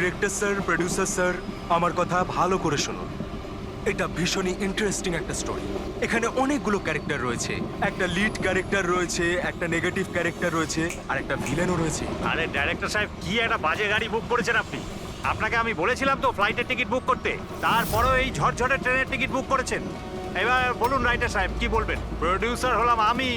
Director sir, producer sir, আমার কথা ভালো করে শুনুন। এটা ভীষণই ইন্টারেস্টিং একটা স্টোরি। এখানে অনেকগুলো ক্যারেক্টার রয়েছে। একটা লিড ক্যারেক্টার রয়েছে, একটা নেগেটিভ ক্যারেক্টার রয়েছে, আর একটা ভিলেনও রয়েছে। আরে ডাইরেক্টর সাহেব, কি একটা বাজে গাড়ি বুক করেছেন আপনি। আপনাকে আমি বলেছিলাম তো ফ্লাইটের টিকিট বুক করতে, তারপরেও এই ঝড়ঝড়ে ট্রেনের টিকিট বুক করেছেন। এবার বলুন রাইটার সাহেব, কি বলবেন? প্রোডিউসার হলাম আমি,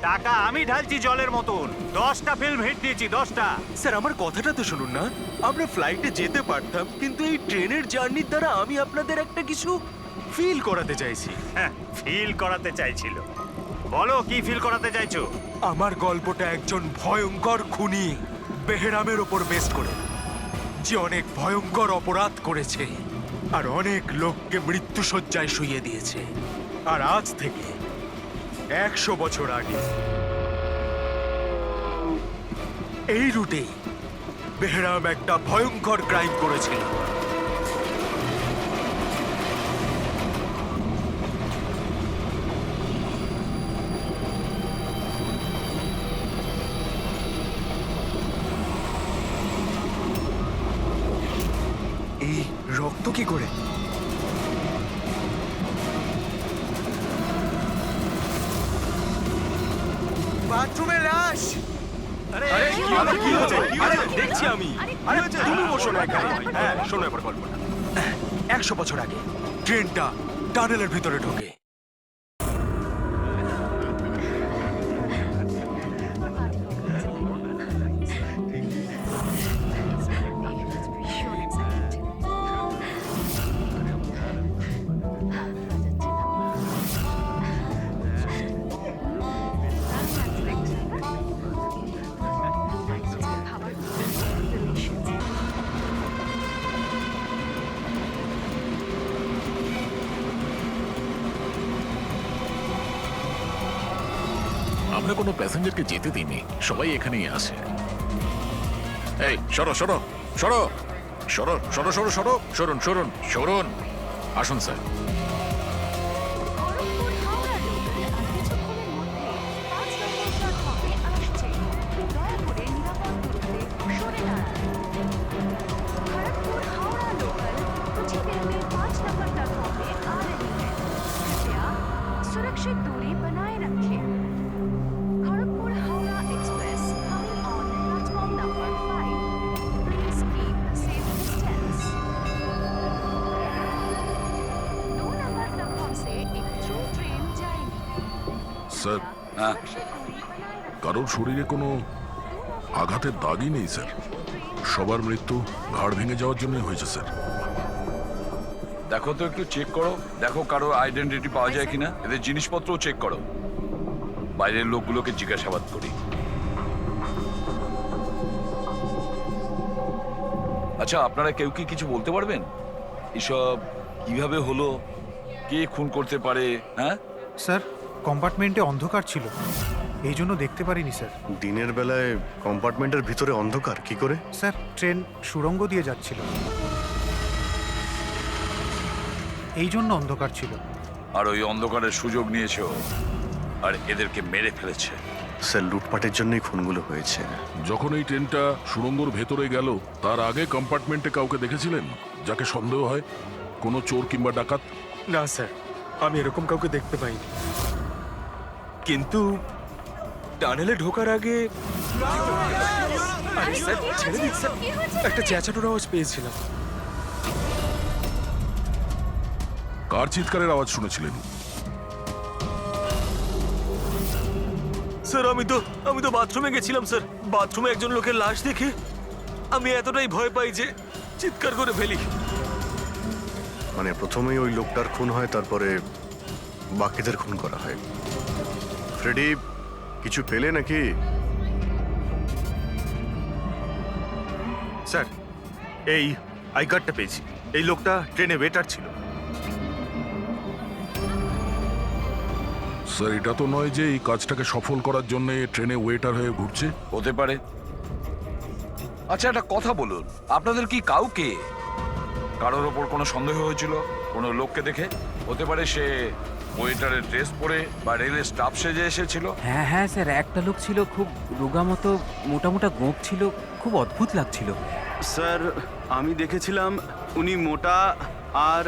টাকা আমি ঢালছি জলের মতন। 10টা ফিল্ম হিট দিয়েছি, 10টা। স্যার, আমার কথাটা তো শুনুন না। আমরা ফ্লাইটে যেতে পারতাম, কিন্তু এই ট্রেনের জার্নির দ্বারা আমি আপনাদের একটা কিছু ফিল করাতে চাইছি। হ্যাঁ, ফিল করাতে চাইছিল। বলো, কি ফিল করাতে চাইছো? আমার গল্পটা একজন ভয়ঙ্কর খুনি বেহরামের ওপর বেস করে, যে অনেক ভয়ঙ্কর অপরাধ করেছে আর অনেক লোককে মৃত্যুশয্যায় শুইয়ে দিয়েছে। আর আজ থেকে 100 বছর আগে এই রুটেই বেহরাম একটা ভয়ঙ্কর ক্রাইম করেছিল। এই রক্ত কি করে? বাথরুমে লাশ। আরে কি হয়েছে? আরে দেখছি আমি। আরে তুমি বসো না এখানে। হ্যাঁ, শোনো এবার গল্পটা। 100 বছর আগে ট্রেনটা টানেলের ভিতরে ঢোকে। আমরা কোনো প্যাসেঞ্জারকে যেতে দিইনি, সবাই এখানেই আসে। এই সরো সরো সরো সরো সরো সরো সরো সরুন সরুন সরুন, আসুন স্যার। सुरक्षित दूरी बनाए रखें। Kharagpur Howrah express coming on platform number 5. Please keep a safe distance. 2 number platform से एक थ्रू ट्रेन जाएगी। স্যার, सुरक्षित दूरी बनाए रखें। কারোর শরীরে কোনো আঘাতের দাগই নেই স্যার। সবার মৃত্যু ঘাড় ভেঙে যাওয়ার জন্যই হয়েছে স্যার। দেখো তো, একটু চেক করো, দেখো কারো আইডেন্টিটি পাওয়া যায় কিনা। এদের জিনিসপত্রও চেক করো। বাইরের লোকগুলোকে জিজ্ঞাসাবাদ করি। আচ্ছা, আপনারা কেউ কি কিছু বলতে পারবেন? এসব কিভাবে হলো, কে খুন করতে পারে? হ্যাঁ স্যার, কম্পার্টমেন্টে অন্ধকার ছিল, এই জন্য দেখতে পারিনি স্যার। দিনের বেলায় কম্পার্টমেন্টের ভিতরে অন্ধকার কি করে? স্যার, ট্রেন সুড়ঙ্গ দিয়ে যাচ্ছিল, এই জন্য অন্ধকার ছিল। আর ওই অন্ধকারের সুযোগ নিয়েছো আর এদেরকে মেরে ফেলেছে। স্যার, লুটপাটের জন্যই খুনগুলো হয়েছে। যখন এই ট্রেনটা সুড়ঙ্গর ভেতরে গেল, তার আগে কম্পার্টমেন্টে কাউকে দেখেছিলেন যাকে সন্দেহ হয়? কোনো চোর কিংবা ডাকাত? না স্যার, আমি এরকম কাউকে দেখতে পাইনি। কিন্তু টানেলে ঢোকার আগে আরে স্যার, ছেড়ে দিন স্যার, একটা চেঁচানোর আওয়াজ পেয়েছিলাম। কার চিৎকারের আওয়াজ শুনেছিলেন? স্যার, আমি তো বাথরুমে গেছিলাম স্যার। বাথরুমে একজন লোকের লাশ দেখে আমি এতটাই ভয় পাই যে চিৎকার করে ফেলি। মানে প্রথমেই ওই লোকটার খুন হয়, তারপরে বাকিদের খুন করা হয়। ফ্রেডি, কিছু পেলে নাকি? স্যার, এই আই কার্ডটা পেয়েছি। এই লোকটা ট্রেনে ওয়েটার ছিল। স্যার, এটা তো নয় যে এই কাজটাকে সফল করার জন্য ট্রেনে ওয়েটার হয়ে ঘুরছে। হতে পারে। আচ্ছা, একটা কথা বলুন, আপনাদের কি কাউকে কারোর ওপর কোনো সন্দেহ হয়েছিল কোনো লোককে দেখে? হতে পারে সে ওয়েটারের ড্রেস পরে বা রেলের স্টাফ সেজে এসেছিল। হ্যাঁ হ্যাঁ স্যার, একটা লোক ছিল, খুব রোগা মতো, মোটা মোটা গোঁফ ছিল, খুব অদ্ভুত লাগছিল। স্যার আমি দেখেছিলাম উনি মোটা আর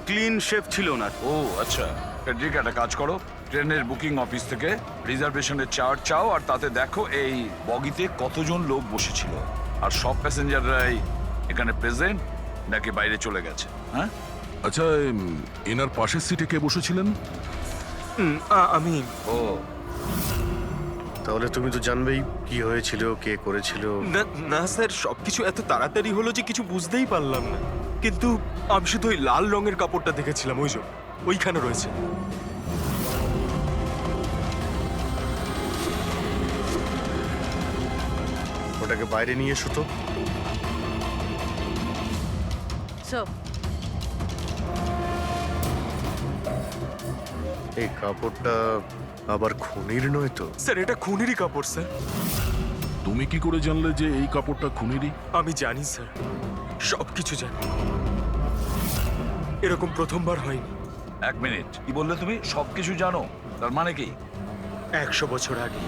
ক্লিন শেফ ছিল ওনার। ও আচ্ছা, ফেডরিক একটা কাজ করো, ট্রেনের বুকিং অফিস থেকে রিজার্ভেশনের চার্ট চাও আর তাতে দেখো এই বগিতে কতজন লোক বসেছিল আর সব প্যাসেঞ্জাররাই এখানে প্রেজেন্ট নাকি বাইরে চলে গেছে। হ্যাঁ, আচ্ছা এনার পাশের সিটে কে বসেছিলেন? আমি ও তাহলে তুমি তো জানবেই কি হয়েছিল, কে করেছিল। না স্যার, সবকিছু এত তাড়াতাড়ি হলো যে কিছু বুঝতেই পারলাম না। কিন্তু আমি শুধু ওই লাল রঙের কাপড়টা দেখেছিলাম, ওই যে ওইখানে রয়েছে। ওটাকে বাইরে নিয়ে এসো তো। এই কাপড়টা আবার খুনির নয় তো? স্যার এটা খুনেরই কাপড় স্যার। তুমি কি করে জানলে যে এই কাপড়টা খুনেরই? আমি জানি স্যার, সবকিছু জানি। এরকম প্রথমবার হয়নি। এক মিনিট, কি বললে তুমি? সবকিছু জানো তার মানে কি? 100 বছর আগে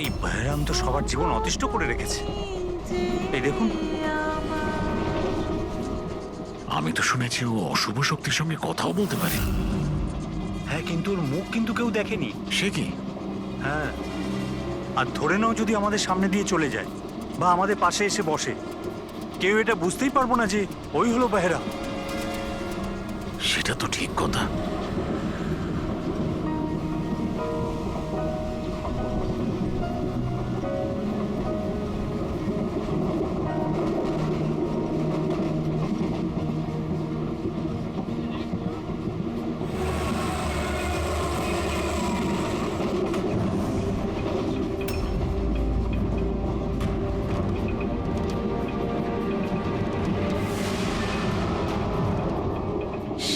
এই বহরাম তো সবার জীবন অতিষ্ঠ করে রেখেছে। এই দেখুন, আমি তো শুনেছি ও অশুভ শক্তির সঙ্গে কথাও বলতে পারে। হ্যাঁ কিন্তু ওর মুখ কিন্তু কেউ দেখেনি। সে কি? হ্যাঁ, আর ধরে নাও যদি আমাদের সামনে দিয়ে চলে যায় বা আমাদের পাশে এসে বসে, কেউ এটা বুঝতেই পারবো না যে ওই হলো বেহরা। সেটা তো ঠিক কথা।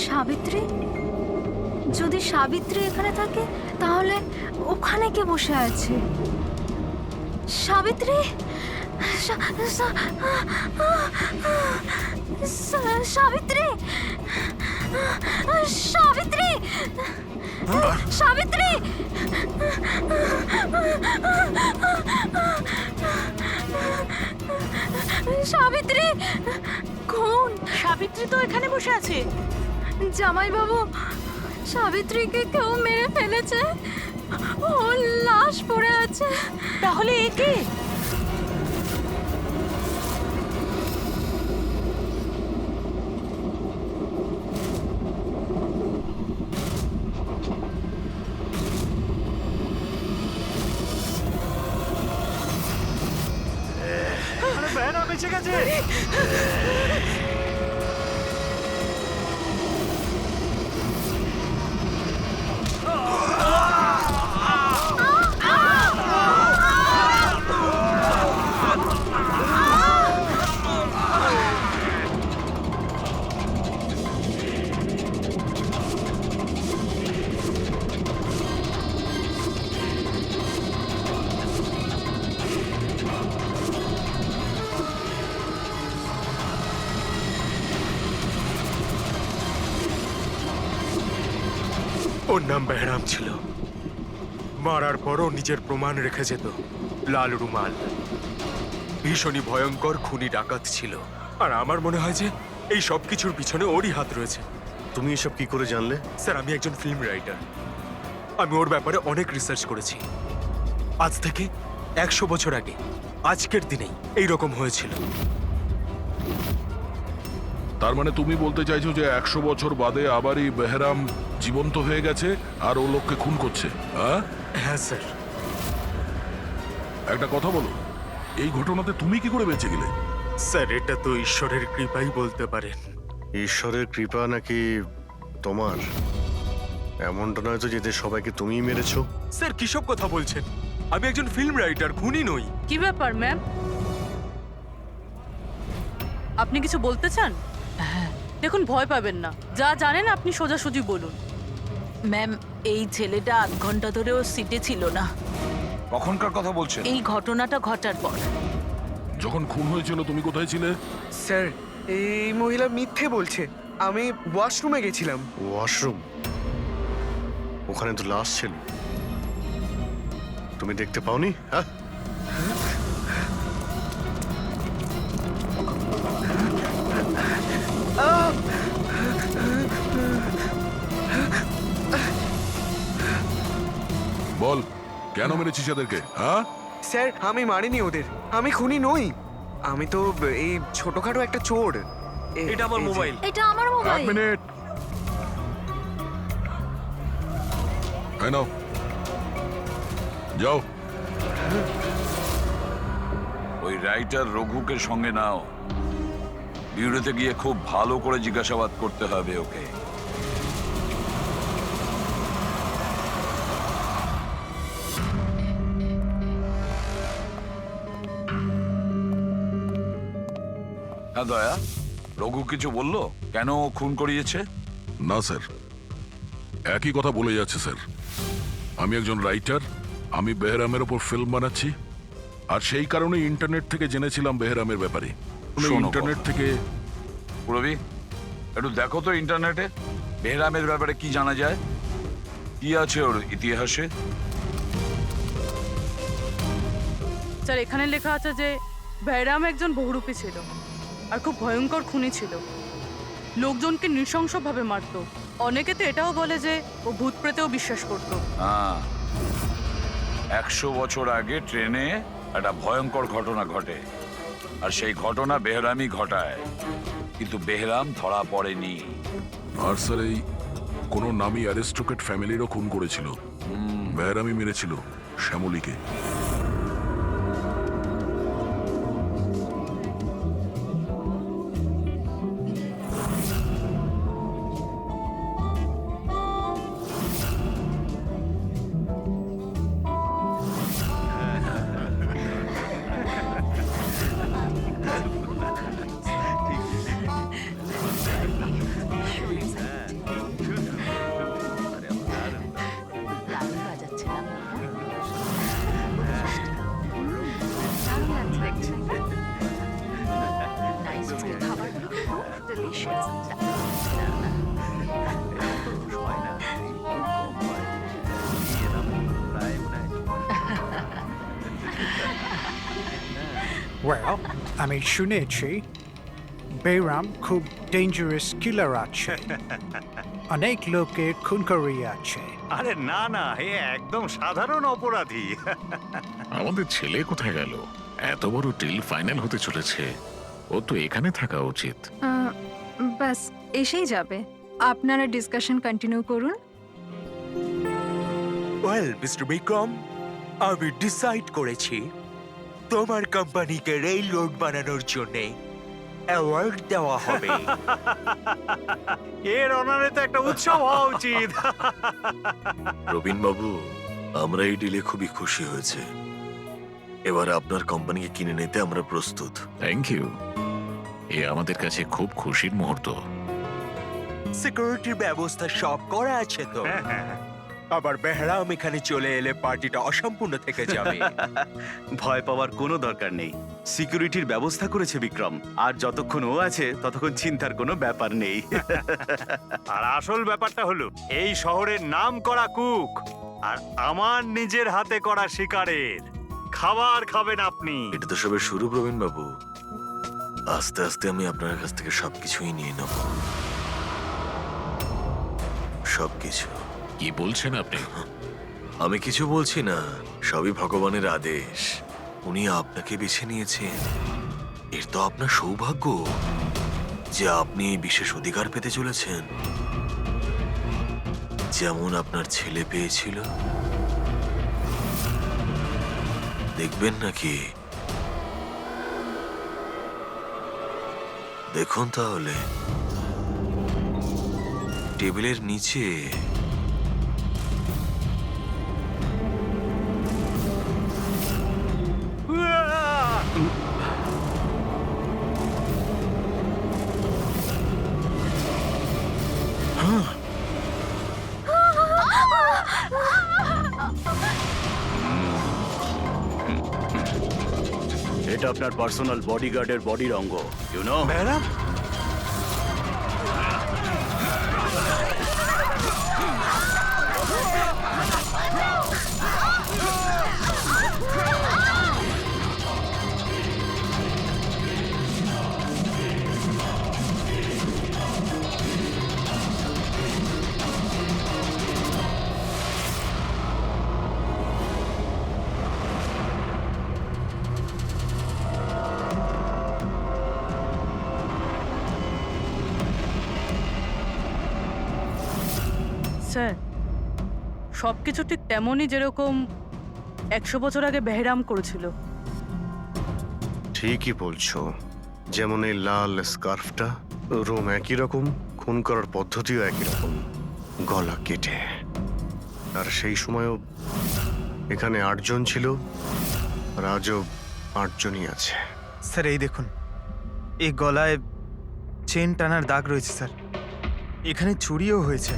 সাবিত্রী? যদি সাবিত্রী এখানে থাকে তাহলে ওখানে কে বসে আছে? সাবিত্রী? সাবিত্রী? সাবিত্রী? সাবিত্রী? সাবিত্রী? কোন সাবিত্রী? তো এখানে বসে আছে। জামাইবাবু, সাবিত্রীকে কেউ মেরে ফেলেছে, ওর লাশ পড়ে আছে। তাহলে এ কে? বেহরা বেঁচে গেছে। ওর নাম বেহরাম ছিল। মারার পরও নিজের প্রমাণ রেখে যেত, লাল রুমাল। ভীষণই ভয়ঙ্কর খুনি ডাকাত ছিল। আর আমার মনে হয় যে এই সব কিছুর পিছনে ওরই হাত রয়েছে। তুমি এসব কি করে জানলে? স্যার আমি একজন ফিল্ম রাইটার, আমি ওর ব্যাপারে অনেক রিসার্চ করেছি। আজ থেকে 100 বছর আগে আজকের দিনেই এইরকম হয়েছিল। তার মানে তুমি বলতে চাইছো যে 100 বছর বাদে আবারই বেহরাম জীবন্ত হয়ে গেছে আর ও লোককে খুন করছে? হ্যাঁ স্যার। একটা কথা বলো, এই ঘটনাতে তুমি কি করে বেঁচে গেলে? স্যার এটা তো ঈশ্বরের কৃপাই বলতে পারেন। ঈশ্বরের কৃপা নাকি তোমার? এমনটা নয় তো যে এদের সবাইকে তুমিই মেরেছো? স্যার কিসব কথা বলছেন? আমি একজন ফিল্ম রাইটার, খুনি নই। কি ব্যাপার ম্যাম, আপনি কিছু বলতে চান? হ্যাঁ দেখুন, ভয় পাবেন না, যা জানেন আপনি সোজাসুজি বলুন। ম্যাম, এই ছেলেটা 8 ঘন্টা ধরে ওর সিটে ছিল না। কখনকার কথা বলছেন? এই ঘটনাটা ঘটার পর। যখন খুন হয়েছিল তুমি কোথায় ছিলে? স্যার এই মহিলা মিথ্যে বলছে, আমি ওয়াশরুমে গেছিলাম। ওয়াশরুম? ওখানে তো লাশ ছিল, তুমি দেখতে পাওনি? হ্যাঁ, বল, কেন মেরেছিস এদেরকে? হ্যাঁ, স্যার আমি মারিনি ওদের, আমি খুনি নই, আমি তো এই ছোটখাটো একটা চোর। এটা আমার মোবাইল। এটা আমার এক মোবাইল। মিনিট। হ্যাঁ, নাও, যাও। ওই রাইটার রঘুকে সঙ্গে নাও, বিউরোতে গিয়ে খুব ভালো করে জিজ্ঞাসাবাদ করতে হবে ওকে। হ্যাঁ দয়া, রঘু কিছু বললো কেন ও খুন করিয়েছে? না স্যার, একই কথা বলে যাচ্ছে স্যার। আমি একজন রাইটার, আমি বেহরামের ওপর ফিল্ম বানাচ্ছি, আর সেই কারণে ইন্টারনেট থেকে জেনেছিলাম বেহরামের ব্যাপারে। শোনো ইন্টারনেট থেকে পুরবি, একটু দেখো তো ইন্টারনেটে বেহরামের ব্যাপারে কি জানা যায়, কি আছে ওর ইতিহাসে। স্যার এখানে লেখা আছে যে বেহরাম একজন বহুরূপী ছিল আর খুব ভয়ঙ্কর খুনি ছিল, লোকজনকে নৃশংসভাবে মারতো। অনেকে তো এটাও বলে যে ও ভূত প্রেতেও বিশ্বাস করতো। হ্যাঁ, 100 বছর আগে ট্রেনে একটা ভয়ঙ্কর ঘটনা ঘটে, আর সেই ঘটনা বেহরামই ঘটায়, কিন্তু বেহরাম ধরা পড়েনি। আর স্যার এই কোনো নামী অ্যারিস্টোক্রেট ফ্যামিলিরও খুন করেছিল, বেহরামই মেরেছিল শ্যামলীকে। দারুণ বাজাচ্ছে না? দারুণ লাগছে দেখছি। Nice trick. খাবারগুলো খুব delicious। Well, আমি শুনেছি বেহরাম খুব ডেঞ্জারাস কিলার আছে, অনেক লোকের খুন করিয়াছে। আরে না না, এ একদম সাধারণ অপরাধী। আমাদের ছেলে কোথায় গেল? এত বড় ডিল ফাইনাল হতে চলেছে, ও তো এখানে থাকা উচিত। বাস এসেই যাবে, আপনারা ডিসকাশন কন্টিনিউ করুন। ওয়েল মিস্টার বিক্রম, আমি ডিসাইড করেছি তোমার কোম্পানিকে রেল রোড বানানোর জন্য অ্যাওয়ার্ড দেওয়া হবে। এর অনারে তো একটা উৎসব হওয়া উচিত। রবিন বাবু, আমরা এই ডিলে খুবই খুশি হয়েছে। এবার আপনার কোম্পানিকে কিনে নিতে আমরা প্রস্তুত। থ্যাংক ইউ, এ আমাদের কাছে খুব খুশির মুহূর্ত। সিকিউরিটির ব্যবস্থা সব করা আছে তো? আবার বেহরাম এখানে চলে এলে পার্টিটা অসম্পূর্ণ থেকে যাবে। ভয় পাওয়ার কোনো দরকার নেই, সিকিউরিটির ব্যবস্থা করেছে বিক্রম, আর যতক্ষণ ও আছে ততক্ষণ চিন্তার কোনো ব্যাপার নেই। আর আসল ব্যাপারটা হলো এই শহরের নাম করা কুক আর আমার নিজের হাতে করা শিকারের খাবার খাবেন আপনি। এটা তো সবে শুরু প্রবীণ বাবু, আস্তে আস্তে আমি আপনার কাছ থেকে সবকিছুই নিয়ে নেব, সবকিছু। কি বলছেন আপনি? আমি কিছু বলছি না, সবই ভগবানের আদেশ। উনি আপনাকে বেছে নিয়েছেন, এর তো আপনার সৌভাগ্য যে আপনি এই বিশেষ অধিকার পেতে চলেছেন, যেমন আপনার ছেলে পেয়েছিল। দেখবেন নাকি? দেখুন তাহলে, টেবিলের নিচে এটা আপনার পার্সোনাল বডিগার্ডের বডির অঙ্গ, ইউ নো। বেহরাম, স্যার সব কিছু ঠিক তেমনই যেরকম 100 বছর আগে বেহরাম করেছিল। ঠিকই বলছো, যেমন এই লাল স্কার্ফটা, রুম একই রকম, খুন করার পদ্ধতিও একই রকম, গলা কেটে। আর সেই সময়ও এখানে 8 জন ছিল, আর আজও 8 জনই আছে। স্যার এই দেখুন, এই গলায় চেন টানার দাগ রয়েছে স্যার। এখানে চুরিও হয়েছে।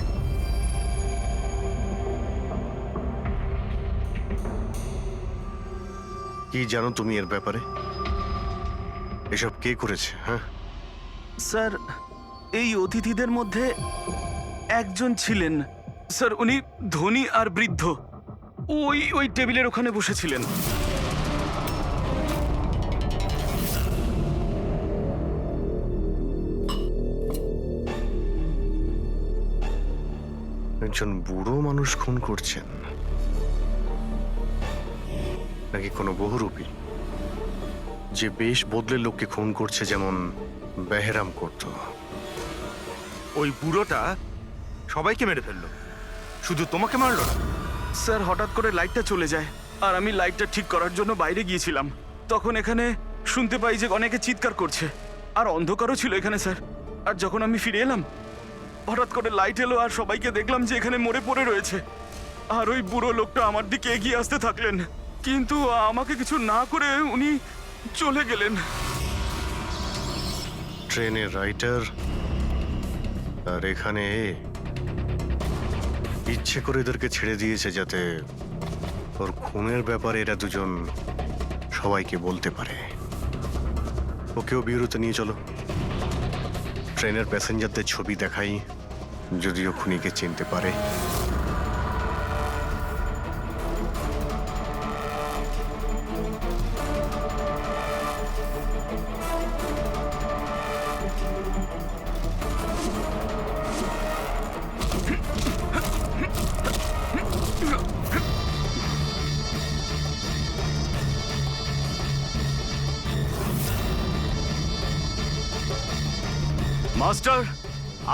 কি জানো তুমি এর ব্যাপারে? এসব কে করেছে? হ্যাঁ, স্যার এই অতিথিদের মধ্যে একজন ছিলেন স্যার, উনি ধনী আর বৃদ্ধ, ওই টেবিলের ওখানে বসেছিলেন। একজন বুড়ো মানুষ খুন করছেন, নাকি কোনো বহুরূপী যে বেশ বদলে লোককে খুন করছে, যেমন বেহরাম করত? ওই বুড়োটা সবাইকে মেরে ফেললো, শুধু তোমাকে মারলো না। স্যার হঠাৎ করে লাইটটা চলে যায়, আর আমি লাইটটা ঠিক করার জন্য বাইরে গিয়েছিলাম। তখন এখানে শুনতে পাই যে অনেকে চিৎকার করছে, আর অন্ধকারও ছিল এখানে স্যার। আর যখন আমি ফিরে এলাম, হঠাৎ করে লাইট এলো আর সবাইকে দেখলাম যে এখানে মরে পড়ে রয়েছে। আর ওই বুড়ো লোকটা আমার দিকে এগিয়ে আসতে থাকলেন, কিন্তু আমাকে কিছু না করে উনি চলে গেলেন। ট্রেনের রাইটার আর এখানে ইচ্ছে করে এদেরকে ছেড়ে দিয়েছে, যাতে ওর খুনের ব্যাপারে এরা দুজন সবাইকে বলতে পারে। ওকেও বিউরোতে নিয়ে চলো, ট্রেনের প্যাসেঞ্জারদের ছবি দেখাই, যদিও খুনিকে চিনতে পারে। মাস্টার,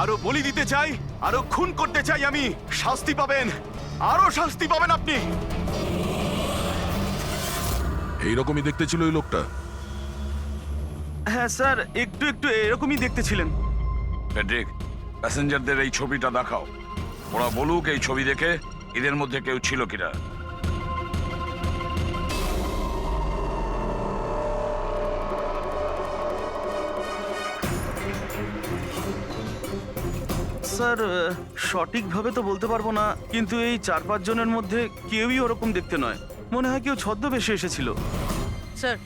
আরো বলি দিতে চাই, আরো খুন করতে চাই আমি। শাস্তি পাবেন, আরো শাস্তি পাবেন আপনি। এইরকমই দেখতে ছিল ওই লোকটা। হ্যাঁ স্যার, একটু একটু এরকমই দেখতে ছিলেন। ফেডরিক, প্যাসেঞ্জারদের এই ছবিটা দেখাও, ওরা বলুক এই ছবি দেখে এদের মধ্যে কেউ ছিল কিনা। স্যার সঠিকভাবে তো বলতে পারবো না, কিন্তু এই 4-5 জনের মধ্যে কেউই ওরকম দেখতে নয়। মনে হয় কেউ ছদ্মবেশে এসেছিল। স্যার,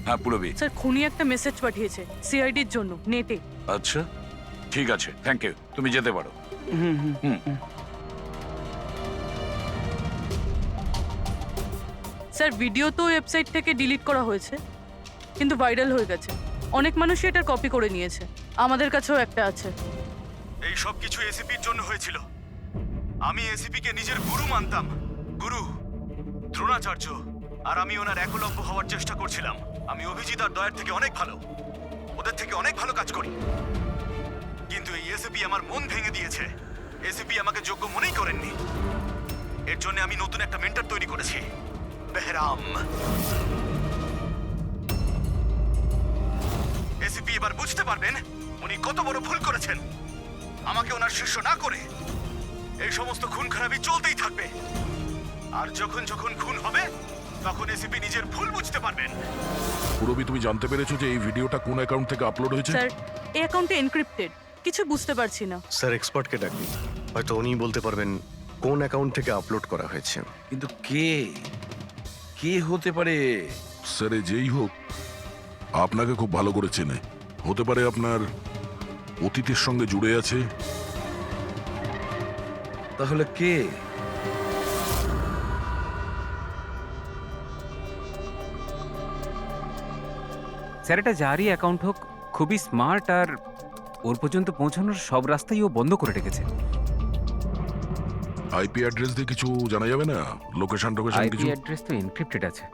হ্যাঁ পুরবি। স্যার খুনি একটা মেসেজ পাঠিয়েছে সিআইডির জন্য নেটে। আচ্ছা ঠিক আছে, থ্যাংক ইউ, তুমি যেতে পারো। স্যার ভিডিও তো ওয়েবসাইট থেকে ডিলিট করা হয়েছে, কিন্তু ভাইরাল হয়ে গেছে। অনেক মানুষই এটার কপি করে নিয়েছে, আমাদের কাছেও একটা আছে। এই সব কিছু এসিপির জন্য হয়েছিল। আমি এসিপি কে নিজের গুরু মানতাম, গুরু দ্রোণাচার্য, আর আমি ওনার একলব্য হওয়ার চেষ্টা করছিলাম। আমি অভিজিৎ আর দয়ার থেকে অনেক ভালো, ওদের থেকে অনেক ভালো কাজ করি। কিন্তু এই এসিপি আমার মন ভেঙে দিয়েছে। এসিপি আমাকে যোগ্য মনেই করেননি। এর জন্য আমি নতুন একটা মেন্টর তৈরি করেছি, বেহরাম। এসিপি এবার বুঝতে পারবেন উনি কত বড় ভুল করেছেন। আমাকে ওনার শিষ্য না করে এই সমস্ত খুন খারাপি চলতেই থাকবে। আর যখন যখন খুন হবে, তখন এসিপি নিজের ভুল বুঝতে পারবেন। পুরবি, তুমি জানতে পেরেছো যে এই ভিডিওটা কোন অ্যাকাউন্ট থেকে আপলোড হয়েছে? স্যার এই অ্যাকাউন্টে এনক্রিপ্টেড, কিছু বুঝতে পারছি না। স্যার এক্সপার্টকে ডাকি, হয়তো উনি বলতে পারবেন কোন অ্যাকাউন্ট থেকে আপলোড করা হয়েছে। কিন্তু কে কে হতে পারে? স্যার এ যেই হোক আপনাকে খুব ভালো করে চেনে। হতে পারে আপনার অতীতের সঙ্গে জুড়ে আছে। তাহলে কে? স্যার এটা যারই অ্যাকাউন্ট হোক, খুবই স্মার্ট, আর ওর পর্যন্ত পৌঁছানোর সব রাস্তাই ও বন্ধ করে রেখেছে। আইপি অ্যাড্রেস দিয়ে কিছু জানা যাবে না? লোকেশন টোকেশন আইপি কিছু? অ্যাড্রেস তো এনক্রিপ্টেড আছে,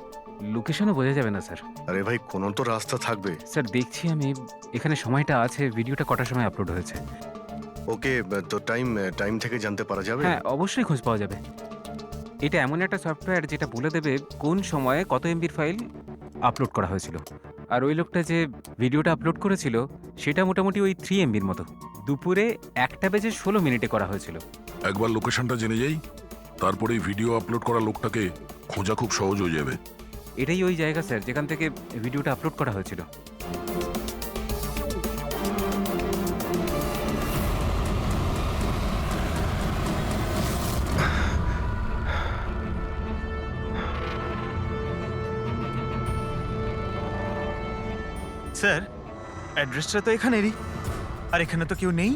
লোকেশনও বোঝা যাবে না স্যার। আরে ভাই, কোনো তো রাস্তা থাকবে। স্যার দেখছি আমি, এখানে সময়টা আছে, ভিডিওটা কটার সময় আপলোড হয়েছে। ওকে, তো টাইম থেকে জানতে পারা যাবে? হ্যাঁ, অবশ্যই খোঁজ পাওয়া যাবে। এটা এমন একটা সফটওয়্যার যেটা বলে দেবে কোন সময়ে কত এমবির ফাইল আপলোড করা হয়েছিল। আর ওই লোকটা যে ভিডিওটা আপলোড করেছিল সেটা মোটামুটি ওই 3 এমবির মতো। দুপুরে 1:16 করা হয়েছিল। একবার লোকেশনটা জেনে যাই, তারপরে ভিডিও আপলোড করা লোকটাকে খোঁজা খুব সহজ হয়ে যাবে। এটাই ওই জায়গা স্যার যেখান থেকে ভিডিওটা আপলোড করা হয়েছিল। স্যার, অ্যাড্রেসটা তো এখানেরই, আর এখানে তো কেউ নেই।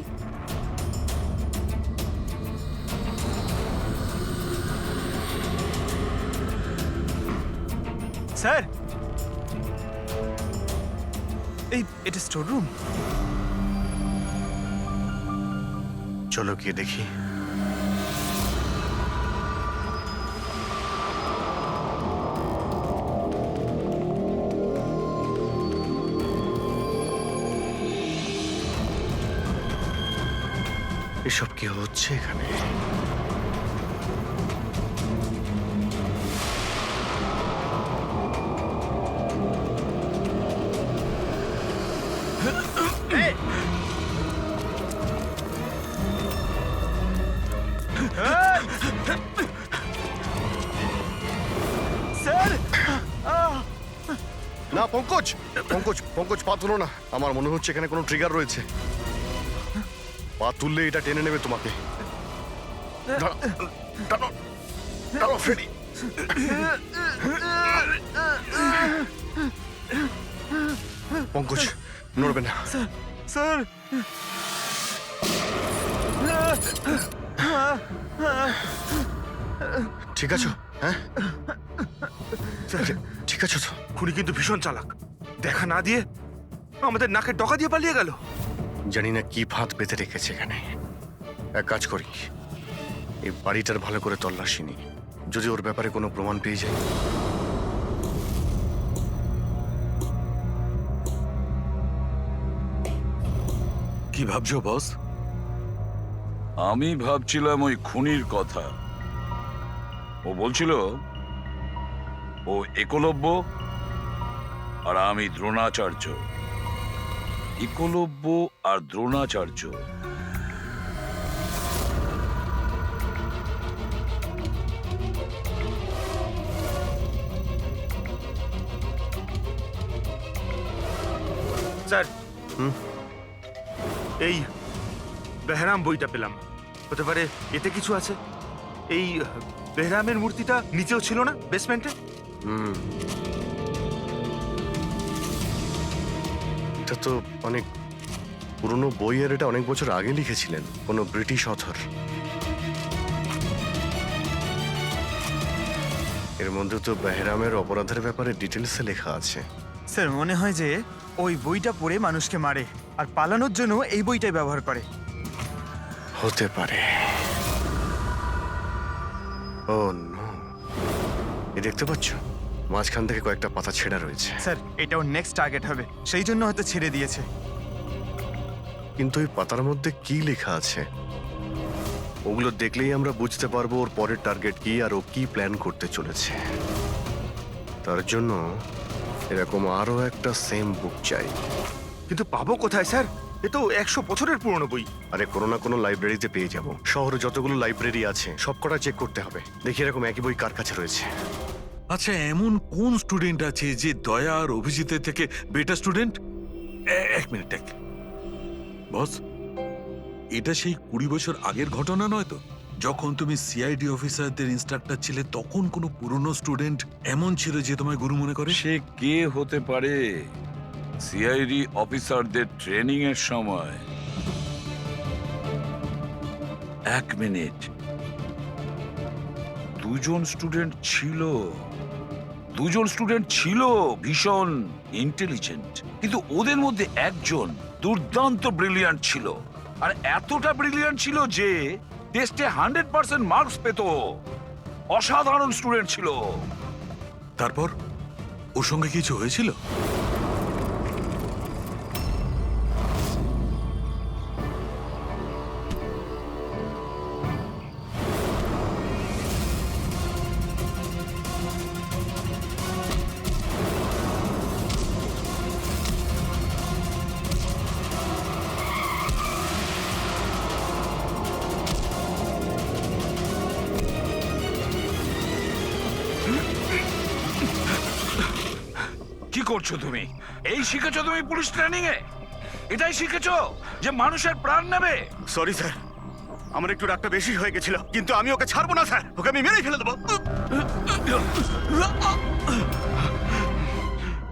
স্যার, এটা স্টোর রুম। চলো গিয়ে দেখি। এসব কি হচ্ছে এখানে? স্যার, না, পঙ্কজ পঙ্কজ পঙ্কজ, পা তুলো না। আমার মনে হচ্ছে এখানে কোনো ট্রিগার রয়েছে। পা তুললে এটা টেনে নেবে তোমাকে। দাঁড়াও ফ্রেডি। পঙ্কজ, নড়বে না। স্যার, ঠিক আছো? হ্যাঁ, ঠিক আছো তো? খুনি কিন্তু ভীষণ চালাক, দেখা না দিয়ে আমাদের নাকের ডকা দিয়ে পালিয়ে গেল। জানি না কি ফাঁদ পেতে রেখেছে এখানে। এক কাজ করি, এই বাড়িটার ভালো করে তল্লাশি নি, যদি ওর ব্যাপারে কোনো প্রমাণ পেয়ে যাই। কি ভাবছো বস? আমি ভাবছিলাম ওই খুনির কথা। ও বলছিল ও একলব্য আর আমি দ্রোণাচার্য। একলব্য আর দ্রোণাচার্য। স্যার, এই বেহরাম বইটা পেলাম। হতে পারে এতে কিছু আছে। এই বেহরামের মূর্তিটা নিচেও ছিল না, বেসমেন্টে? এটা তো অনেক পুরনো বই, আর এটা অনেক বছর আগে লিখেছিলেন কোনো ব্রিটিশ অথর। এর মধ্যে তো বেহরামের অপরাধের ব্যাপারে ডিটেলসে লেখা আছে। স্যার, মনে হয় যে ওই বইটা পড়ে মানুষকে মারে আর পালানোর জন্য এই বইটাই ব্যবহার করে। হতে পারে। ও নো, এ দেখতে পাচ্ছ মাঝখান থেকে কয়েকটা পাতা ছেঁড়া রয়েছে। স্যার, এটা ওর নেক্সট টার্গেট হবে, সেই জন্য হয়তো ছেড়ে দিয়েছে। কিন্তু ওই পাতার মধ্যে কি লেখা আছে ওগুলো দেখলেই আমরা বুঝতে পারবো ওর পরের টার্গেট কি আর ও কি প্ল্যান করতে চলেছে। তার জন্য এরকম আরো একটা সেম বুক চাই। কিন্তু পাবো কোথায় স্যার? এ তো 100 বছরের পুরনো বই। আরে কোনো না কোনো লাইব্রেরিতে পেয়ে যাব। শহরে যতগুলো লাইব্রেরি আছে সবকটা চেক করতে হবে, দেখি এরকম একই বই কার কাছে রয়েছে। আচ্ছা, এমন কোন স্টুডেন্ট আছে যে দয়া আর অভিজিতের থেকে বেটার স্টুডেন্ট? এক মিনিট, বস, এটা সেই 20 বছর আগের ঘটনা নয় তো? যখন তুমি সিআইডি অফিসারদের ইনস্ট্রাক্টর ছিলে তখন কোনো পুরনো স্টুডেন্ট এমন ছিল যে তোমায় গুরু মনে করে? সে কে হতে পারে? সিআইডি অফিসারদের ট্রেনিং এর সময় 1 মিনিট, 2জন স্টুডেন্ট ছিল ভীষণ ইন্টেলিজেন্ট, কিন্তু ওদের মধ্যে একজন দুর্দান্ত ব্রিলিয়ান্ট ছিল, আর এতটা ব্রিলিয়ান্ট ছিল যে টেস্টে 100% মার্কস পেত। অসাধারণ স্টুডেন্ট ছিল। তারপর ওর সঙ্গে কিছু হয়েছিল? কি করছো তুমি? এই শিখেছো তুমি পুলিশ ট্রেনিং এ? এটাই শিখেছো যে মানুষের প্রাণ নেবে? সরি স্যার, আমার একটু রাগটা বেশি হয়ে গেছিল, কিন্তু আমি ওকে ছাড়বো না স্যার, ওকে আমি মেরেই ফেলে দেবো।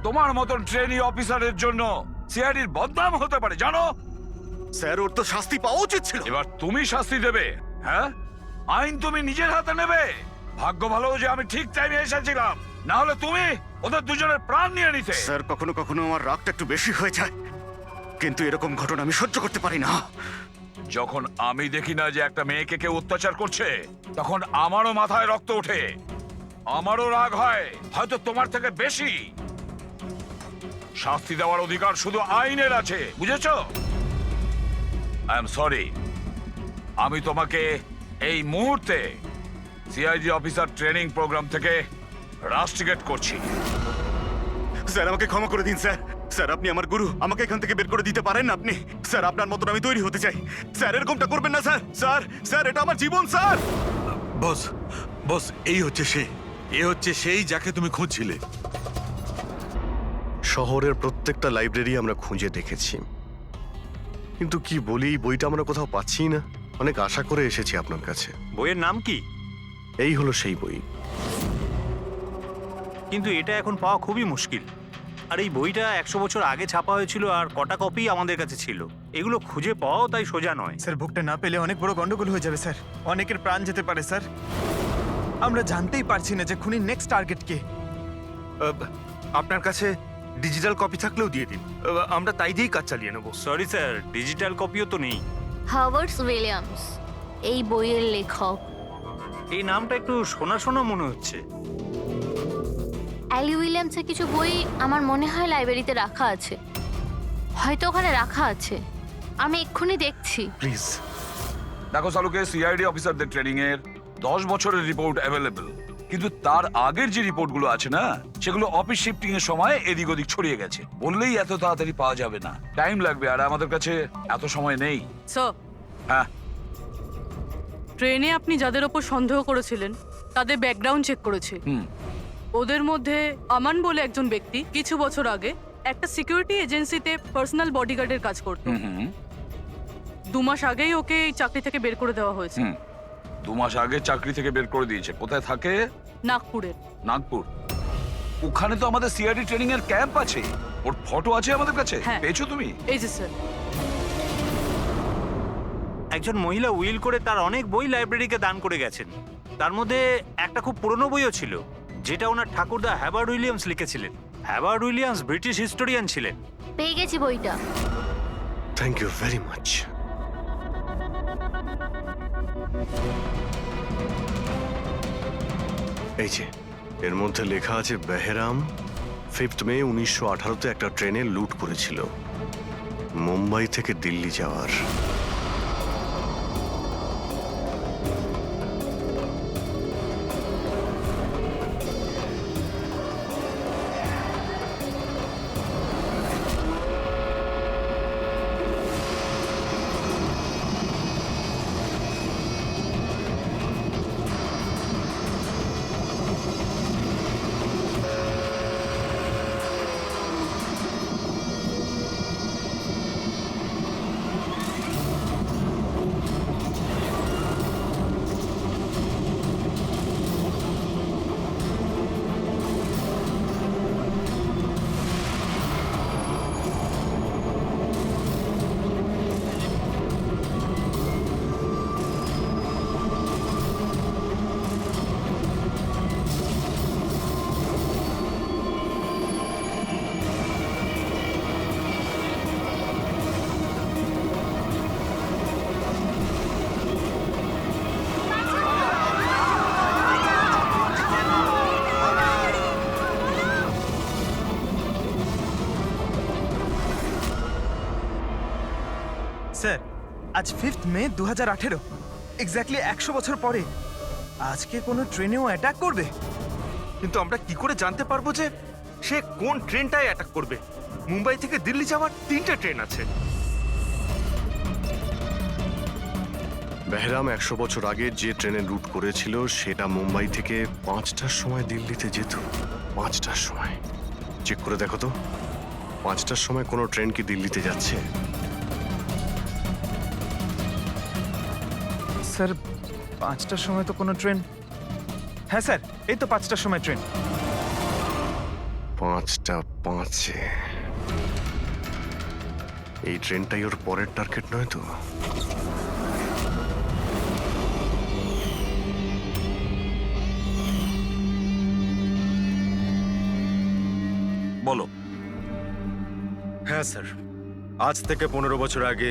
তোমার মতন ট্রেনি অফিসারের জন্য সিআইডির বদনাম হতে পারে, জানো? স্যার, ওর তো শাস্তি পাওয়া উচিত ছিল। এবার তুমি শাস্তি দেবে? হ্যাঁ, আইন তুমি নিজের হাতে নেবে। ভাগ্য ভালো যে আমি ঠিক টাইমে এসেছিলাম, না হলে তুমি ওদের দুজনের প্রাণ নিয়ে নিতে। স্যার, কখনো কখনো আমার রাগটা একটু বেশি হয়ে যায়, কিন্তু এরকম ঘটনা আমি সহ্য করতে পারি না। যখন আমি দেখি না যে একটা মেয়েকে কেউ অত্যাচার করছে, তখন আমারও মাথায় রক্ত ওঠে, আমারও রাগ হয়, হয়তো তোমার থেকে বেশি। শাস্তি দেওয়ার অধিকার শুধু আইনের আছে, বুঝেছো? আই এম সরি, আমি তোমাকে এই মুহূর্তে সিআইডি অফিসার ট্রেনিং প্রোগ্রাম থেকে রাস্টিকেট করছি। স্যার, আমাকে ক্ষমা করে দিন স্যার। স্যার, আপনি আমার গুরু, আমাকে এখান থেকে বের করে দিতে পারেন না আপনি? স্যার, আপনার মতন আমি তৈরি হতে চাই। স্যার, এরকমটা করবেন না স্যার। স্যার, স্যার, এটা আমার জীবন স্যার। বস, বস, এই হচ্ছে সে, এ হচ্ছে সেই যাকে তুমি খুঁজছিলে। শহরের প্রত্যেকটা লাইব্রেরি আমরা খুঁজে দেখেছি, কিন্তু কি বলি, বইটা আমরা কোথাও পাচ্ছি না। অনেক আশা করে এসেছি আপনার কাছে। বইয়ের নাম কি? এই হলো সেই বই। কিন্তু এটা এখন পাওয়া খুবই মুশকিল। আর এই বইটা 100 বছর আগে ছাপা হয়েছিল, আর কটা কপি আমাদের কাছে ছিল। এগুলো খুঁজে পাওয়াও তাই সোজা নয়। স্যার, বুকটা না পেলে অনেক বড় গন্ডগোল হয়ে যাবে স্যার। অনেকের প্রাণ যেতে পারে স্যার। আমরা জানতেই পারছি না যে খুনির নেক্সট টার্গেট কে। আপনার কাছে ডিজিটাল কপি থাকলেও দিয়ে দিন, আমরা তাই দিয়েই কাজ চালিয়ে নেব। সরি স্যার, ডিজিটাল কপিও তো নেই। হাওয়ার্ড উইলিয়ামস এই বইয়ের লেখক। এই নামটা একটু শোনা শোনা মনে হচ্ছে। অ্যালি উইলিয়ামসের কিছু বই আমার মনে হয় লাইব্রেরিতে রাখা আছে, হয়তো ওখানে রাখা আছে। আমি এক্ষুনি দেখছি। প্লিজ দেখো সালুকে, সিআইডি অফিসারদের ট্রেনিং এর 10 বছরের রিপোর্ট অ্যাভেলেবল, কিন্তু তার আগের যে রিপোর্টগুলো আছে না, সেগুলো অফিস শিফটিং এর সময় এদিক ওদিক ছড়িয়ে গেছে। বললেই এত তাড়াতাড়ি পাওয়া যাবে না, টাইম লাগবে, আর আমাদের কাছে এত সময় নেই। হ্যাঁ, ট্রেনে আপনি যাদের ওপর সন্দেহ করেছিলেন তাদের ব্যাকগ্রাউন্ড চেক করেছি। ওদের মধ্যে আমান বলে একজন ব্যক্তি কিছু বছর আগে একটা সিকিউরিটি এজেন্সিতে পার্সোনাল বডিগার্ডের কাজ করত। 2 মাস আগেই ওকে এই চাকরি থেকে বের করে দেওয়া হয়েছে। 2 মাস আগে চাকরি থেকে বের করে দিয়েছে। কোথায় থাকে? নাগপুরে। নাগপুর? ওখানে তো আমাদের সিআইডি ট্রেনিং এর ক্যাম্প আছে, ওর ফটো আছে আমাদের কাছে। পেয়েছো তুমি? এই যে স্যার। একজন মহিলা উইল করে তার অনেক বই লাইব্রেরিকে দান করে গেছেন। তার মধ্যে একটা খুব পুরনো বইও ছিল, যেটা ওনার ঠাকুরদা হ্যাবার্ড উইলিয়ামস লিখেছিলেন। হ্যাবার্ড উইলিয়ামস ব্রিটিশ হিস্টোরিয়ান ছিলেন। পেয়ে গেছি বইটা। Thank you very much. এই যে এর মধ্যে লেখা আছে, বেহরাম 5 মে 1918-তে একটা ট্রেনে লুট করেছিল মুম্বাই থেকে দিল্লি যাওয়ার। স্যার আজ 5th মে 2018 এক্স্যাক্টলি 100 বছর পরে আজকে কোনো ট্রেনেও অ্যাটাক করবে। কিন্তু আমরা কি করে জানতে পারবো যে সে কোন ট্রেনটায় অ্যাটাক করবে? মুম্বাই থেকে দিল্লি যাওয়ার 3টে ট্রেন আছে। বেহরাম 100 বছর আগে যে ট্রেনে রুট করেছিল সেটা মুম্বাই থেকে 5টার সময় দিল্লিতে যেত। 5টার সময় চেক করে দেখো তো, 5টার সময় কোনো ট্রেন কি দিল্লিতে যাচ্ছে? স্যার 5টার সময় তো কোনো ট্রেন, হ্যাঁ স্যার এই তো 5টার সময় ট্রেন। 5টা 5-এ এই ট্রেনটাই ওর পরের টার্গেট নয় তো? বলো। হ্যাঁ স্যার, আজ থেকে 15 বছর আগে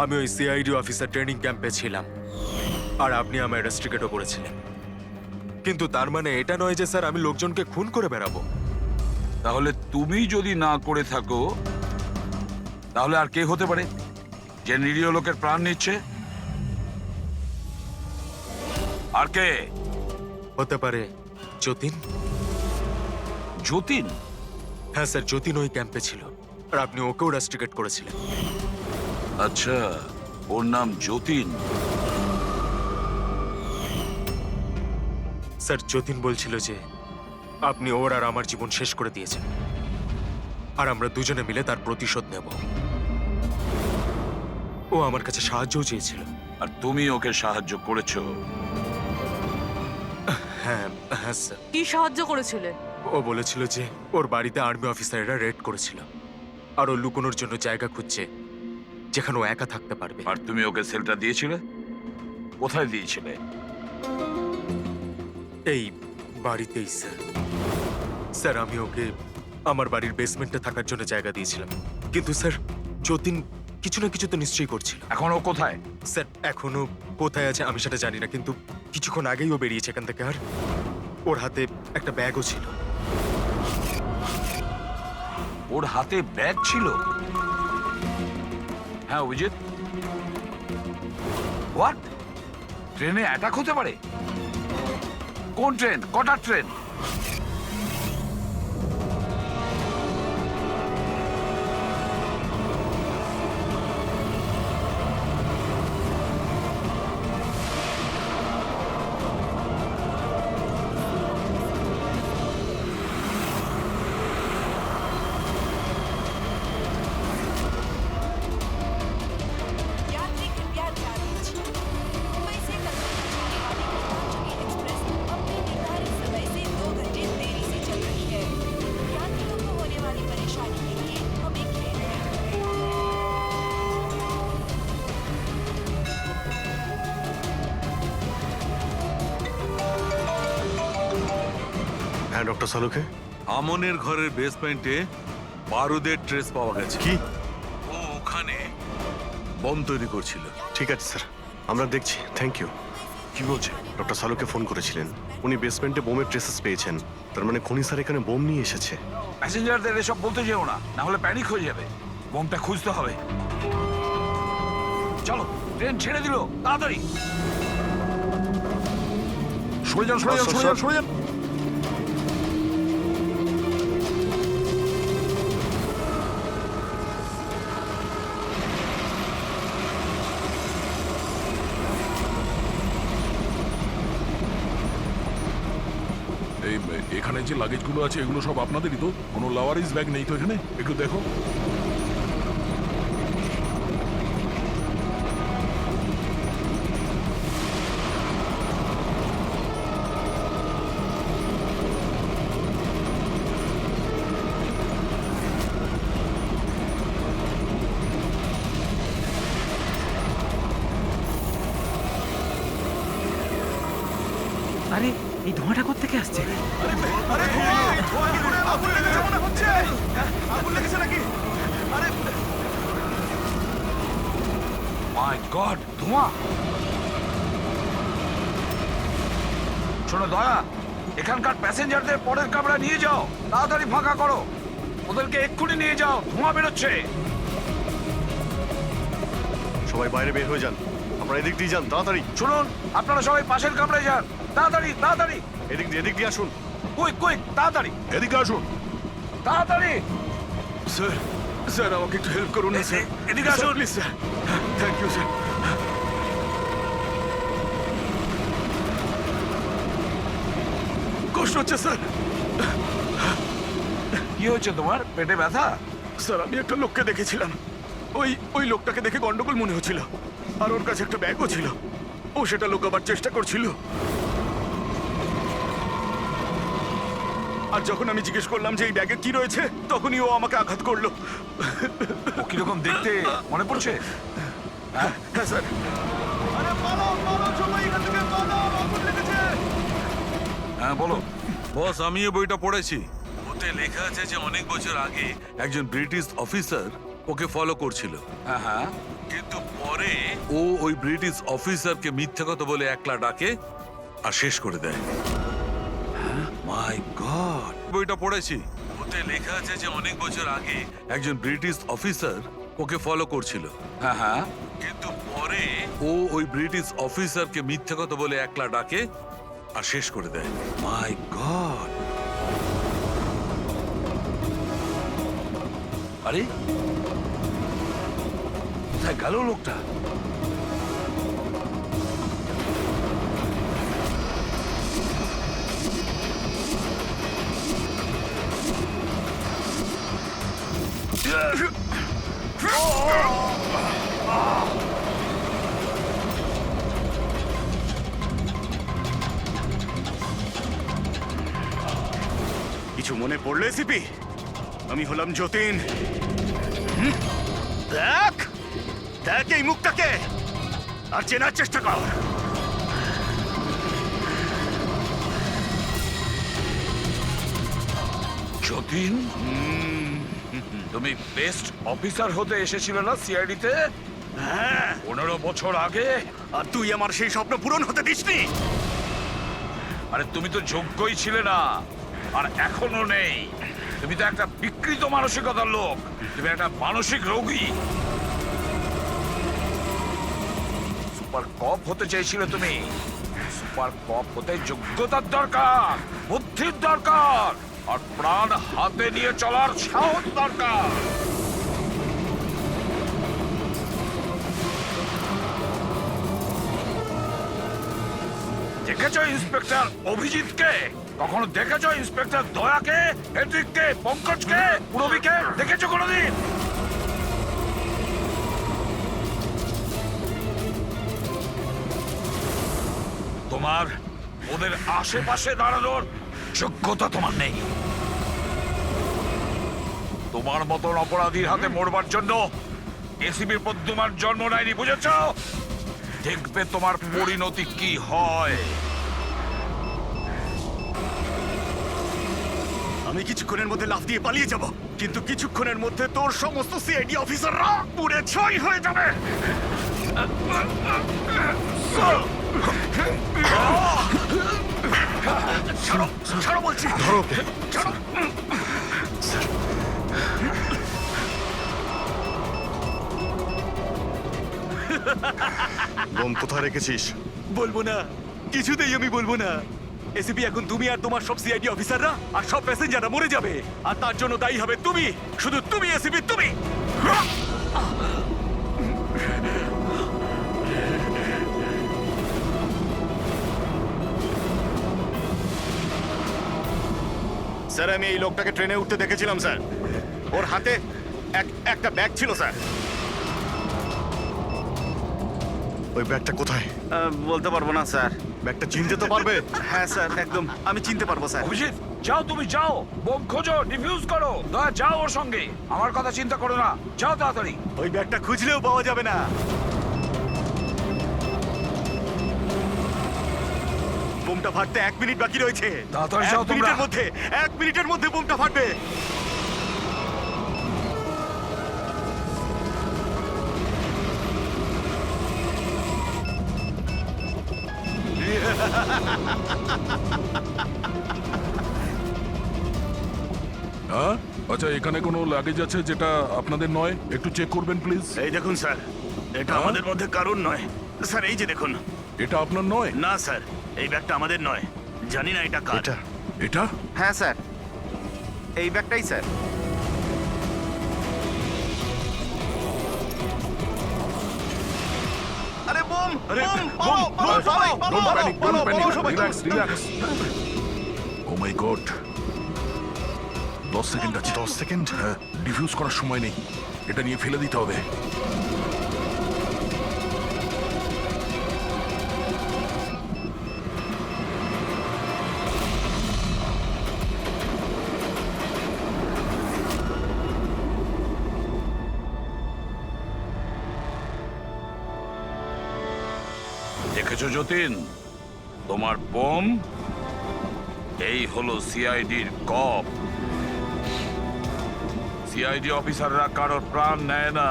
আমি ওই সিআইডি অফিসার ট্রেনিং ক্যাম্পে ছিলাম আর আপনি আমায় রেস্ট্রিকেটও করেছিলেন। কিন্তু তার মানে এটা নয় যে স্যার আমি লোকজনকে খুন করে বেড়াবো। তাহলে তুমি যদি না করে থাকো তাহলে আর কে হতে পারে যে নিরীহ লোকের প্রাণ নিচ্ছে? আর কে হতে পারে? যতীন। যতীন? হ্যাঁ স্যার, যতীন ওই ক্যাম্পে ছিল আর আপনি ওকেও রেস্ট্রিকেট করেছিলেন। আচ্ছা, ওর নাম যতীন? স্যার যতীন বলছিল যে আপনি ওর আর আমার জীবন শেষ করে দিয়েছেন আর আমরা দুজনে মিলে তার প্রতিশোধ নেব। ও আমার কাছে সাহায্যও চেয়েছিল। আর তুমি ওকে সাহায্য করেছো? হ্যাঁ হ্যাঁ স্যার। কি সাহায্য করেছিলে? ও বলেছিল যে ওর বাড়িতে আর্মি অফিসাররা রেড করেছিল আর ও লুকোনোর জন্য জায়গা খুঁজছে যেখানে ও একা থাকতে পারবে। আর তুমি ওকে সেলটা দিয়েছিলে? কোথায় দিয়েছিলে? এই বাড়িতেই স্যার। স্যার আমি ওকে আমার বাড়ির বেসমেন্টে থাকার জন্য জায়গা দিয়েছিলাম, কিন্তু স্যার যতীন কিছু না কিছু তো নিশ্চয়ই করছিল। এখন ও কোথায়? স্যার এখনো কোথায় আছে আমি সেটা জানি না, কিন্তু কিছুক্ষণ আগেই ও বেরিয়েছে এখান থেকে। আর ওর হাতে একটা ব্যাগও ছিল। ওর হাতে ব্যাগ ছিল? হ্যাঁ অভিজিৎ, হোয়াট? ট্রেনে অ্যাটাক হতে পারে? কোন ট্রেন? কটার ট্রেন? यात्री कृपया ध्यान दीजिए। मुंबई से कलकत्ता जाने वाली गीतांजलि एक्सप्रेस अपने निर्धारित समय से 2 घंटे देरी से चल रही है। यात्रियों को होने वाली परेशानी के लिए हमें खेद है। হ্যাঁ ডক্টর সালুকে। আমনের ঘরের বেসমেন্টে বারুদের ট্রেস পাওয়া গেছে। কি? ও ওখানে বম তৈরি করছিল। ঠিক আছে স্যার, আমরা দেখছি। Thank you. কি বলছে? ডক্টর সালুকে ফোন করেছিলেন, উনি বেসমেন্টে বোমের ট্রেসেস পেয়েছেন। তার মানে খনি স্যার এখানে বোম নিয়ে এসেছে। প্যাসেঞ্জারদের এসব বলতে যেও না, না হলে প্যানিক হয়ে যাবে। বোমটা খুঁজতে হবে। চলো, ট্রেন ছেড়ে দিল, তাড়াতাড়ি সরে যান, সরে যান, সরে যান, সরে যান। এই এখানে যে লাগেজগুলো আছে এগুলো সব আপনাদেরই তো? কোনো লাওয়ারিস ব্যাগ নেই তো এখানে? একটু দেখো। আরে এই ধোঁয়াটা কোত্থেকে আসছে? মাই গড, ধোঁয়া! শোনো দয়া, এখানকার প্যাসেঞ্জারদের পরের কামরা নিয়ে যাও, তাড়াতাড়ি ফাঁকা করো। ওদেরকে এক্ষুনি নিয়ে যাও, ধোঁয়া বেরোচ্ছে। সবাই বাইরে বের হয়ে যান। আপনারা এদিক দিয়ে যান, তাড়াতাড়ি। শুনুন, আপনারা সবাই পাশের কামরায় যান। তাড়াতাড়ি তাড়াতাড়ি, এদিক দিয়ে আসুন। কুইক কুইক, তাড়াতাড়ি এদিকে আসুন। তাড়াতাড়ি। স্যার, স্যার আমাকে একটু হেল্প করুন না স্যার। এদিকে আসুন please sir. Thank you sir. কষ্ট হচ্ছে স্যার। কি হয়েছে তোমার? পেটে ব্যথা? স্যার আমি একটা লোককে দেখেছিলাম। ওই লোকটাকে দেখে গন্ডগোল মনে হচ্ছিল, আর ওর কাছে একটা ব্যাগও ছিল। ও সেটা লুকাবার চেষ্টা করছিল। আর যখন আমি জিজ্ঞেস করলাম যে এই ব্যাগে কি রয়েছে, তখনই ও আমাকে আঘাত করলো। ও কিরকম দেখতে মনে পড়ছে? হ্যাঁ স্যার। হ্যাঁ বলো। বস, আমি এই বইটা পড়েছি। ওতে লেখা আছে যে অনেক বছর আগে একজন ব্রিটিশ অফিসার ওকে ফলো করছিল। হ্যাঁ হ্যাঁ। কিন্তু পরে ও ওই ব্রিটিশ অফিসারকে মিথ্যা কথা বলে একলা ডাকে আর শেষ করে দেয়। মাই গড, বইটা পড়েছি। ওতে লেখা আছে যে অনেক বছর আগে একজন ব্রিটিশ অফিসার ওকে ফলো করছিল। হ্যাঁ হ্যাঁ। কিন্তু পরে ও ওই ব্রিটিশ অফিসারকে মিথ্যা কথা বলে একলা ডাকে আর শেষ করে দেয়। মাই গড। আরে কোথায় গেল লোকটা? কিছু মনে পড়লো এসিপি? আমি হলাম যতীন। দেখ দেখ এই মুখটাকে, আর চেনার চেষ্টা কর। যতীন, তুমি বেস্ট অফিসার হতে এসেছিলে না সিআইডিতে? হ্যাঁ, 15 বছর আগে। আর তুই আমার সেই স্বপ্ন পূরণ হতে দিসনি। আরে তুমি তো যোগ্যই ছিলে না, আর এখনো নেই। তুমি তো একটা বিকৃত মানসিকতার লোক। তুমি একটা মানসিক রোগী। সুপার কপ হতে চেয়েছিলে তুমি। সুপার কপ হতে যোগ্যতার দরকার, বুদ্ধির দরকার, আর প্রাণ হাতে নিয়ে চলার সাহস দরকার। দেখেছো ইন্সপেক্টর অভিজিৎকে? কখনো দেখেছো ইন্সপেক্টর দয়াকে, হেট্রিককে, পঙ্কজকে, পুরবীকে? দেখেছো কোনোদিন? তোমার ওদের আশেপাশে দাঁড়ানোর যোগ্যতা তোমার নেই। তোমার মতন অপরাধীর হাতে মরবার জন্য এসিবির প্রদ্যুমার জন্ম নেয়নি, বুঝেছ? দেখবে তোমার পরিণতি কি হয়। আমি কিছুক্ষণের মধ্যে লাফ দিয়ে পালিয়ে যাব, কিন্তু কিছুক্ষণের মধ্যে তোর সমস্ত সিআইডি অফিসাররা পুড়ে ছাই হয়ে যাবে। ছাড়ো ছাড়ো বলছি, ধরো ছাড়ো। বোম কোথায় রেখেছিস? বলবো না, কিছুতেই আমি বলবো না। এসিপি, এখন তুমি আর তোমার সব সিআইডি অফিসাররা আর সব প্যাসেঞ্জাররা মরে যাবে, আর তার জন্য দায়ী হবে তুমি, শুধু তুমি এসিপি, তুমি। স্যার, আমি এই লোকটাকে ট্রেনে উঠতে দেখেছিলাম স্যার। ওর হাতে একটা ব্যাগ ছিল স্যার। ওই ব্যাগটা কোথায়? বলতে পারবো না স্যার। ব্যাগটা চিনতে তো পারবে? হ্যাঁ স্যার, একদম আমি চিনতে পারবো স্যার। অভিজিৎ, যাও, তুমি যাও, বোম খোঁজো, ডিফিউজ করো। দয়া, যাও ওর সঙ্গে। আমার কথা চিন্তা করো না, যাও তাড়াতাড়ি। ওই ব্যাগটা খুঁজলেও পাওয়া যাবে না। বোমটা ফাটতে 1 মিনিট বাকি রয়েছে। তাড়াতাড়ি যাও তোমরা। 1 মিনিটের মধ্যে বোমটা ফাটবে। হ্যাঁ, আচ্ছা, এখানে কোনো লাগেজ আছে যেটা আপনাদের নয়? একটু চেক করবেন প্লিজ। এই দেখুন স্যার, এটা আমাদের মধ্যে কারণ নয় স্যার। এই যে দেখুন, এটা আপনার নয়? না স্যার, এই ব্যাগটা আমাদের নয়। জানি না এটা কার। এটা? হ্যাঁ স্যার, এই ব্যাগটাই স্যার। আরে bomb! Don't panic, don't panic. Relax, relax. Oh my God. 10 second আছে। 10 সেকেন্ড? হ্যাঁ, ডিফিউজ করার সময় নেই। এটা নিয়ে ফেলে দিতে হবে। দেখেছো যতীন, তোমার বোম এই হলো সিআইডির কপ। সিআইডি অফিসাররা কারোর প্রাণ নেয় না,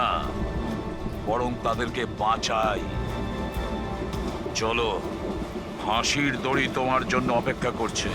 বরং তাদেরকে বাঁচায়। চলো, ফাঁসির দড়ি তোমার জন্য অপেক্ষা করছে।